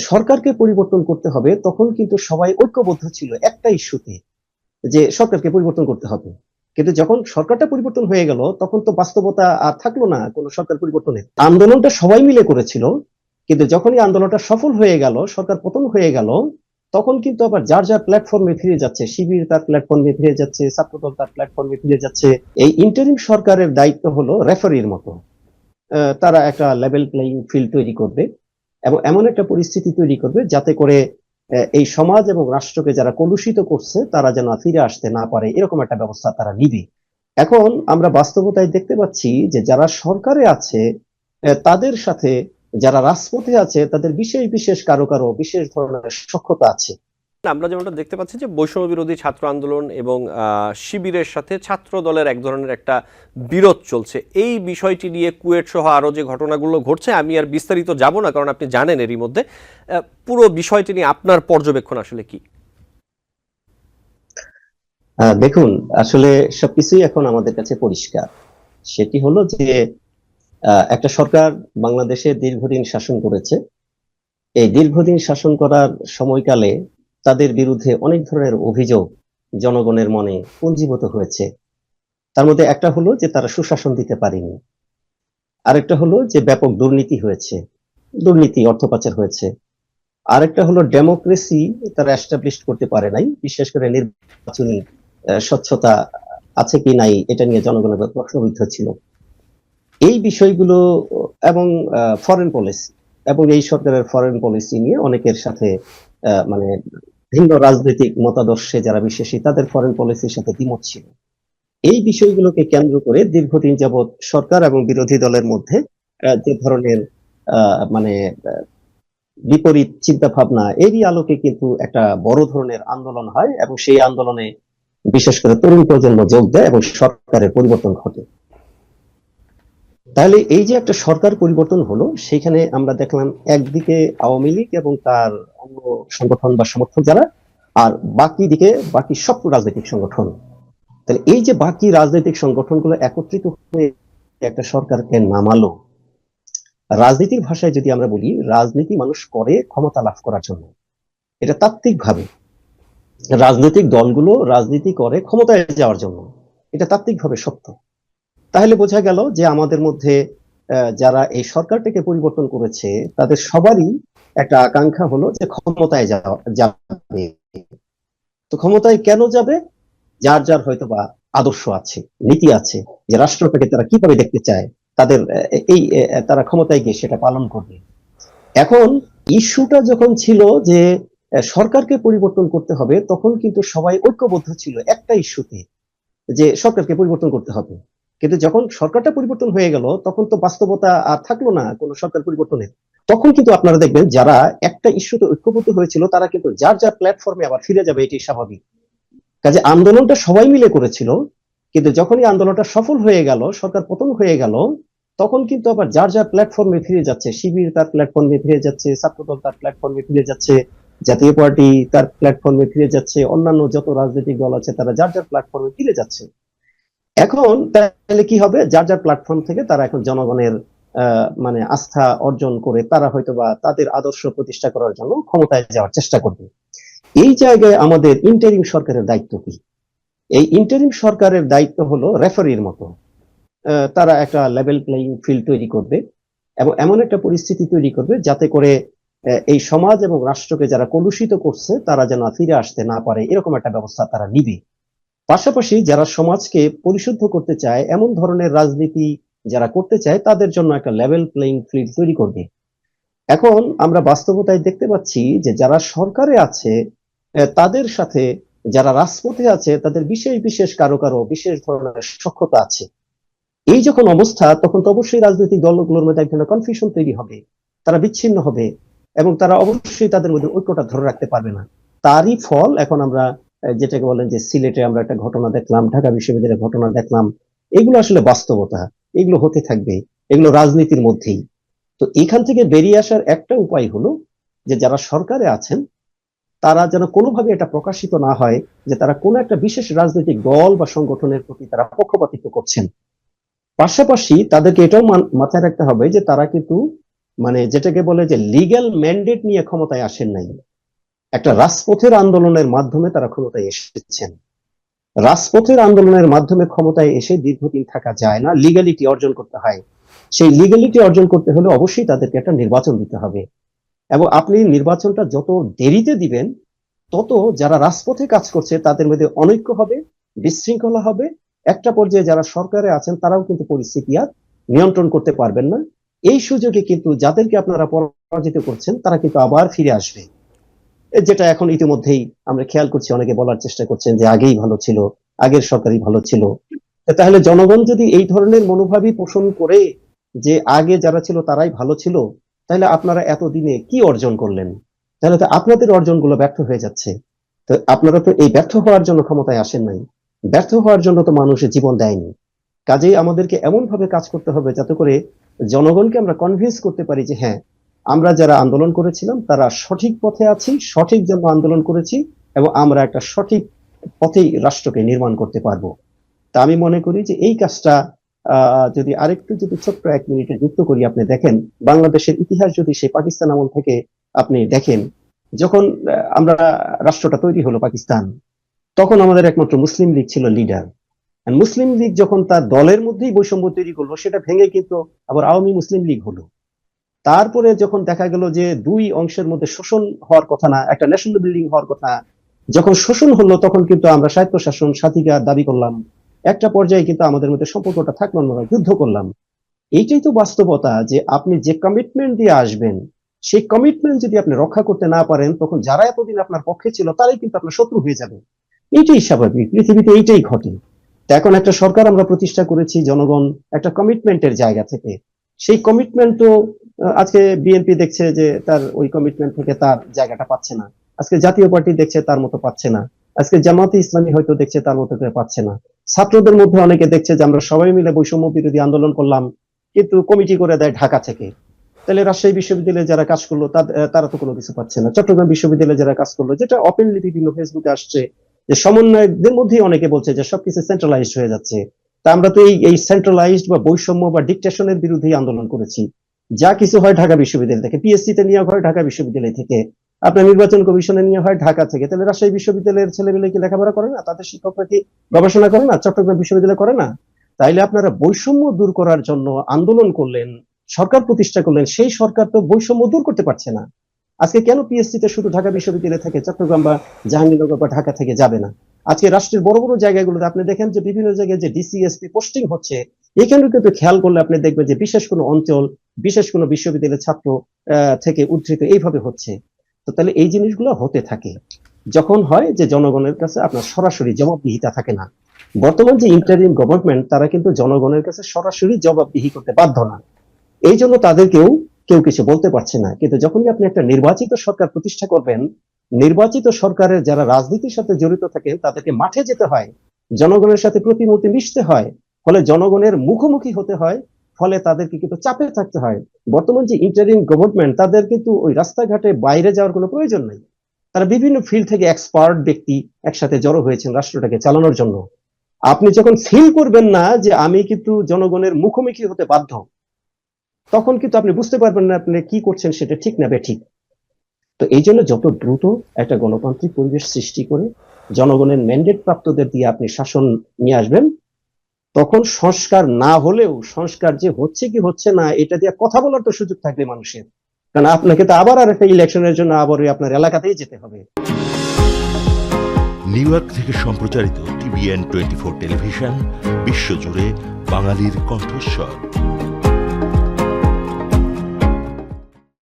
সরকারকে পরিবর্তন করতে হবে, তখন কিন্তু সবাই ঐক্যবদ্ধ ছিল একটা ইস্যুতে, যে সরকারকে পরিবর্তন করতে হবে। কিন্তু যখন সরকারটা পরিবর্তন হয়ে গেল, তখন তো বাস্তবতা আর থাকলো না কোনো সরকার পরিবর্তনের। আন্দোলনটা সবাই মিলে করেছিল, কিন্তু যখনই আন্দোলনটা সফল হয়ে গেল, সরকার পতন হয়ে গেল, তখন কিন্তু আবার যার যার প্ল্যাটফর্মে ফিরে যাচ্ছে, শিবির তার প্ল্যাটফর্মে ফিরে যাচ্ছে, ছাত্রদল তার প্ল্যাটফর্মে ফিরে যাচ্ছে। এই ইন্টারিম সরকারের দায়িত্ব হলো রেফারির মতো। তারা একটা লেভেল প্লেইং ফিল্ড তৈরি করবে এবং এমন একটা পরিস্থিতি তৈরি করবে যাতে করে এই সমাজ এবং রাষ্ট্রকে যারা কলুষিত করছে তারা যেন ফিরে আসতে না পারে, এরকম একটা ব্যবস্থা তারা নিবে। এখন আমরা বাস্তবতায় দেখতে পাচ্ছি যে যারা সরকারে আছে তাদের সাথে যারা রাজপথে আছে তাদের বিশেষ বিশেষ কারো কারো বিশেষ ধরনের সখ্যতা আছে। আমরা যেমনটা দেখতে পাচ্ছি যে বৈষম্য বিরোধী ছাত্র আন্দোলন এবং শিবিরের সাথে ছাত্র দলের এক ধরনের একটা বিরোধ চলছে। এই বিষয়টি নিয়ে কুয়েট সহ আরো যে ঘটনাগুলো ঘটছে, আমি আর বিস্তারিত যাব না, কারণ আপনি জানেন এরই মধ্যে। পুরো বিষয়টি নিয়ে আপনার পর্যবেক্ষণ আসলে কি? দেখুন, আসলে সবকিছুই এখন আমাদের কাছে পরিষ্কার। সেটি হলো যে একটা সরকার বাংলাদেশে দীর্ঘদিন শাসন করেছে। এই দীর্ঘদিন শাসন করার সময়কালে তাদের বিরুদ্ধে অনেক ধরনের অভিযোগ জনগণের মনে পুঞ্জীভূত হয়েছে। তার মধ্যে একটা হলো যে তারা সুশাসন দিতে পারেনি, আরেকটা হলো যে ব্যাপক দুর্নীতি হয়েছে, দুর্নীতি অর্থ পাচার হয়েছে, আরেকটা হলো ডেমোক্রেসি তারা এস্টাবলিশ করতে পারে নাই, বিশেষ করে নির্বাচনী স্বচ্ছতা আছে কি নাই এটা নিয়ে জনগণের প্রশ্নবিদ্ধ ছিল। এই বিষয়গুলো এবং ফরেন পলিসি, এবং এই সরকারের ফরেন পলিসি নিয়ে অনেকের সাথে মানে ভিন্ন রাজনৈতিক মতাদর্শে যারা বিশ্বাসী তাদের ফরেন পলিসির সাথে দ্বিমত ছিল। এই বিষয়গুলোকে কেন্দ্র করে দীর্ঘদিন যাবৎ সরকার এবং বিরোধী দলের মধ্যে যে ধরনের মানে বিপরীত চিন্তা ভাবনা, এরই আলোকে কিন্তু একটা বড় ধরনের আন্দোলন হয় এবং সেই আন্দোলনে বিশেষ করে তরুণ প্রজন্ম যোগ দেয় এবং সরকারের পরিবর্তন ঘটে। তাহলে এই যে একটা সরকার পরিবর্তন হলো, সেখানে আমরা দেখলাম একদিকে আওয়ামী লীগ এবং তার অঙ্গ সংগঠন বা সমর্থক যারা, আর বাকি দিকে বাকি সব রাজনৈতিক সংগঠন। তাহলে এই যে বাকি রাজনৈতিক সংগঠনগুলো একত্রিত হয়ে একটা সরকারকে নামালো। রাজনীতির ভাষায় যদি আমরা বলি, রাজনীতি মানুষ করে ক্ষমতা লাভ করার জন্য, এটা তাত্ত্বিক ভাবে। রাজনৈতিক দলগুলো রাজনীতি করে ক্ষমতায় যাওয়ার জন্য, এটা তাত্ত্বিক ভাবে সত্য। তাহলে বোঝা গেল যে আমাদের মধ্যে যারা এই সরকারটাকে পরিবর্তন করেছে তাদের সবারই একটা আকাঙ্ক্ষা হলো যে ক্ষমতায় যাবে। তো ক্ষমতায় কেন যাবে? যার যার হয়তো বা আদর্শ আছে, নীতি আছে, যে রাষ্ট্রটাকে তারা কিভাবে দেখতে চায়, তাদের এই তারা ক্ষমতায় গিয়ে সেটা পালন করবে। এখন ইস্যুটা যখন ছিল যে সরকারকে পরিবর্তন করতে হবে, তখন কিন্তু সবাই ঐক্যবদ্ধ ছিল একটা ইস্যুতে, যে সরকারকে পরিবর্তন করতে হবে। কিন্তু যখন সরকারটা পরিবর্তন হয়ে গেল, তখন তো বাস্তবতা আর থাকলো না কোনো সরকার পরিবর্তনের। তখন কিন্তু আপনারা দেখবেন যারা একটা ইস্যুতে ঐক্যবদ্ধ হয়েছিল তারা কিন্তু যার যার প্ল্যাটফর্মে আবার ফিরে যাবে, এটি স্বাভাবিক। কাজে আন্দোলনটা সবাই মিলে করেছিল, কিন্তু যখনই আন্দোলনটা সফল হয়ে গেল, সরকার পতন হয়ে গেল, তখন কিন্তু আবার যার যার প্ল্যাটফর্মে ফিরে যাচ্ছে, শিবির তার প্ল্যাটফর্মে ফিরে যাচ্ছে, ছাত্রদল তার প্ল্যাটফর্মে ফিরে যাচ্ছে, জাতীয় পার্টি তার প্ল্যাটফর্মে ফিরে যাচ্ছে, অন্যান্য যত রাজনৈতিক দল আছে তারা যার যার প্ল্যাটফর্মে ফিরে যাচ্ছে। এখন তাহলে কি হবে? যার যার প্ল্যাটফর্ম থেকে তারা এখন জনগণের মানে আস্থা অর্জন করে তারা হয়তোবা তাদের আদর্শ প্রতিষ্ঠা করার জন্য ক্ষমতায় যাওয়ার চেষ্টা করবে। এই জায়গায় আমাদের ইন্টারিম সরকারের দায়িত্ব কি? এই ইন্টারিম সরকারের দায়িত্ব হলো রেফারির মতো। তারা একটা লেভেল প্লেইং ফিল্ড তৈরি করবে এবং এমন একটা পরিস্থিতি তৈরি করবে যাতে করে এই সমাজ এবং রাষ্ট্রকে যারা কলুষিত করছে তারা যেন ফিরে আসতে না পারে, এরকম একটা ব্যবস্থা তারা নিবে। পাশাপাশি যারা সমাজকে পরিশুদ্ধ করতে চায়, এমন ধরনের রাজনীতি যারা করতে চায়, তাদের জন্য একটা লেভেল প্লেইং ফিল্ড তৈরি করবে। এখন আমরা বাস্তবতায় দেখতে পাচ্ছি যে যারা সরকারে আছে তাদের সাথে যারা রাজপথে আছে তাদের বিশেষ বিশেষ কারো কারো বিশেষ ধরনের সখ্যতা আছে। এই যখন অবস্থা, তখন তো অবশ্যই রাজনৈতিক দলগুলোর মধ্যে এক ধরনের কনফিউশন তৈরি হবে, তারা বিচ্ছিন্ন হবে এবং তারা অবশ্যই তাদের মধ্যে ঐক্যটা ধরে রাখতে পারবে না। তারই ফল এখন আমরা যেটাকে বলেন যে সিলেটে আমরা একটা ঘটনা দেখলাম, ঢাকা বিশ্ববিদ্যালয়ের ঘটনা দেখলাম। এগুলো আসলে বাস্তবতা, এগুলো হতে থাকবে, এগুলো রাজনীতির মধ্যেই। তো এখান থেকে বেরিয়ে আসার একটা উপায় হলো যে যারা সরকারে আছেন তারা যেন কোনোভাবে এটা প্রকাশিত না হয় যে তারা কোনো একটা বিশেষ রাজনৈতিক দল বা সংগঠনের প্রতি তারা পক্ষপাতিত্ব করছেন। পাশাপাশি তাদেরকে এটাও মাথায় রাখতে হবে যে তারা কিন্তু মানে যেটাকে বলে যে লিগ্যাল ম্যান্ডেট নিয়ে ক্ষমতায় আসেন নাই, একটা রাজপথের আন্দোলনের মাধ্যমে তারা ক্ষমতায় এসেছেন। রাজপথের আন্দোলনের মাধ্যমে ক্ষমতায় এসে দীর্ঘদিন থাকা যায় না, লিগ্যালিটি অর্জন করতে হয়। সেই লিগ্যালিটি অর্জন করতে হলে অবশ্যই তাদেরকে একটা নির্বাচন দিতে হবে, এবং আপনি নির্বাচনটা যত দেরিতে দিবেন তত যারা রাজপথে কাজ করছে তাদের মধ্যে অনৈক্য হবে, বিশৃঙ্খলা হবে। একটা পর্যায়ে যারা সরকারে আছেন তারাও কিন্তু পরিস্থিতি আর নিয়ন্ত্রণ করতে পারবেন না। এই সুযোগে কিন্তু যাদেরকে আপনারা পরাজিত করছেন তারা কিন্তু আবার ফিরে আসবে, যেটা এখন ইতিমধ্যেই আমরা খেয়াল করছি, অনেকে বলার চেষ্টা করছেন যে আগেই ভালো ছিল, আগের সরকারই ভালো ছিল। তাহলে জনগণ যদি এই ধরনের মনোভাবই পোষণ করে যে আগে যারা ছিল তারাই ভালো ছিল, তাহলে আপনারা এতদিনে কি অর্জন করলেন? তাহলে তো আপনাদের অর্জনগুলো ব্যর্থ হয়ে যাচ্ছে। তো আপনারা তো এই ব্যর্থ হওয়ার জন্য ক্ষমতায় আসেন নাই, ব্যর্থ হওয়ার জন্য তো মানুষের জীবন দেয়নি। কাজেই আমাদেরকে এমন ভাবে কাজ করতে হবে যাতে করে জনগণকে আমরা কনভিন্স করতে পারি যে হ্যাঁ, আমরা যারা আন্দোলন করেছিলাম তারা সঠিক পথে আছি, সঠিক জন্য আন্দোলন করেছি, এবং আমরা একটা সঠিক পথেই রাষ্ট্রকে নির্মাণ করতে পারবো। তা আমি মনে করি যে এই কাজটা যদি আরেকটু যদি ছোট্ট 1 মিনিটে যুক্ত করি, আপনি দেখেন বাংলাদেশের ইতিহাস যদি সেই পাকিস্তান আমল থেকে আপনি দেখেন, যখন আমরা রাষ্ট্রটা তৈরি হলো পাকিস্তান, তখন আমাদের একমাত্র মুসলিম লীগ ছিল লিডার। মুসলিম লীগ যখন তার দলের মধ্যেই বৈষম্য তৈরি করলো, সেটা ভেঙে কিন্তু আবার আওয়ামী মুসলিম লীগ হলো। তারপরে যখন দেখা গেল যে দুই অংশের মধ্যে শোষণ হওয়ার কথা না, একটা ন্যাশনাল বিল্ডিং হওয়ার কথা, যখন শোষণ হলো তখন কিন্তু আমরা স্বায়ত্তশাসন স্বাধিকার দাবি করলাম। একটা পর্যায়ে কিন্তু আমাদের মধ্যে সম্পর্কটা থাকলো না, আমরা যুদ্ধ করলাম। এইটাই তো বাস্তবতা, যে আপনি যে কমিটমেন্ট দিয়ে আসবেন সেই কমিটমেন্ট যদি আপনি রক্ষা করতে না পারেন, তখন যারা এতদিন আপনার পক্ষে ছিল তারাই কিন্তু আপনার শত্রু হয়ে যাবে। এইটাই স্বাভাবিক, পৃথিবীতে এইটাই ঘটে। তো এখন একটা সরকার আমরা প্রতিষ্ঠা করেছি জনগণ একটা কমিটমেন্টের জায়গা থেকে। সেই কমিটমেন্ট তো আজকে বিএনপি দেখছে যে তার ওই কমিটমেন্ট থেকে তার জায়গাটা পাচ্ছে না, আজকে জাতীয় পার্টি দেখছে তার মতো পাচ্ছে না, আজকে জামাতে ইসলামী হয়তো দেখছে তার মতো করে পাচ্ছে না। ছাত্রদের মধ্যে অনেকে দেখছে যে আমরা সবাই মিলে বৈষম্য বিরোধী আন্দোলন করলাম, কিন্তু কমিটি করে দেয় ঢাকা থেকে। তাহলে রাজশাহী বিশ্ববিদ্যালয়ে যারা কাজ করলো তারা তো কোনো কিছু পাচ্ছে না। চট্টগ্রাম বিশ্ববিদ্যালয়ে যারা কাজ করলো, যেটা ওপেনলি বিভিন্ন ফেসবুকে আসছে, যে সমন্বয়কদের মধ্যেই অনেকে বলছে যে সবকিছু সেন্ট্রালাইজড হয়ে যাচ্ছে। তা আমরা তো এই সেন্ট্রালাইজড বা বৈষম্য বা ডিকটেশনের বিরুদ্ধেই আন্দোলন করেছি। যা কিছু হয় ঢাকা বিশ্ববিদ্যালয় থেকে, পিএসসি তে নিয়োগ হয় ঢাকা বিশ্ববিদ্যালয় থেকে, আপনার নির্বাচন কমিশনে নিয়োগ হয় ঢাকা থেকে। তাহলে রাজশাহী বিশ্ববিদ্যালয়ের ছেলেমেলে কি লেখাপড়া করে না? তাদের শিক্ষকরা কি গবেষণা করে না? চট্টগ্রাম বিশ্ববিদ্যালয় করে না? তাইলে আপনারা বৈষম্য দূর করার জন্য আন্দোলন করলেন, সরকার প্রতিষ্ঠা করলেন, সেই সরকার তো বৈষম্য দূর করতে পারছে না। আজকে কেন পিএসসি তে শুধু ঢাকা বিশ্ববিদ্যালয় থেকে চট্টগ্রাম বা জাহাঙ্গীরনগর বা ঢাকা থেকে যাবে না? আজকে রাষ্ট্রের বড় বড় জায়গাগুলোতে আপনি দেখেন যে বিভিন্ন জায়গায় যে ডিসিএসপি পোস্টিং হচ্ছে, এখানেও কিন্তু খেয়াল করলে আপনি দেখবেন যে বিশেষ কোনো অঞ্চল, বিশেষ কোনো বিশ্ববিদ্যালয়ের ছাত্র থেকে উদ্ধৃত এইভাবে হচ্ছে। তো তাহলে এই জিনিসগুলো হতে থাকে যখন হয় যে জনগণের কাছে আপনার সরাসরি জবাবদিহিতা থাকে না। বর্তমান যে ইন্টারিম গভর্নমেন্ট, তারা কিন্তু জনগণের কাছে সরাসরি জবাবদিহি করতে বাধ্য না, এই জন্য তাদেরকেও কেউ কিছু বলতে পারছে না। কিন্তু যখনই আপনি একটা নির্বাচিত সরকার প্রতিষ্ঠা করবেন, নির্বাচিত সরকারের যারা রাজনীতির সাথে জড়িত থাকেন তাদেরকে মাঠে যেতে হয়, জনগণের সাথে প্রতিমূর্তি মিশতে হয়, ফলে জনগণের মুখোমুখি হতে হয়, ফলে তাদেরকে কিন্তু চাপে থাকতে হয়। বর্তমান যে ইন্টারিম গভর্নমেন্ট, তাদের কিন্তু ওই রাস্তাঘাটে বাইরে যাওয়ার কোনো প্রয়োজন নাই। তারা বিভিন্ন ফিল্ড থেকে এক্সপার্ট ব্যক্তি একসাথে জড়ো হয়েছেন রাষ্ট্রটাকে চালানোর জন্য। আপনি যখন ফিল করবেন না যে আমি কিন্তু জনগণের মুখোমুখি হতে বাধ্য, তখন কিন্তু আপনি বুঝতে পারবেন না আপনি কি করছেন সেটা ঠিক না বেঠিক। তো এই জন্য যত দ্রুত একটা গণতান্ত্রিক পরিবেশ সৃষ্টি করে জনগণের ম্যান্ডেট প্রাপ্তদের দিয়ে আপনি শাসন নিয়ে আসবেন, তখন সংস্কার না হলেও সংস্কার যে হচ্ছে কি হচ্ছে না এটা দিয়ে কথা বলার তো সুযোগ থাকবে মানুষের। কারণ আপনাকে তো আবার আর একটা ইলেকশনের জন্য আবার আপনার এলাকাতেই যেতে হবে। নিউ ইয়র্ক থেকে সম্প্রচারিত TVN 24 টেলিভিশন বিশ্বজুড়ে বাঙালির কণ্ঠস্বর।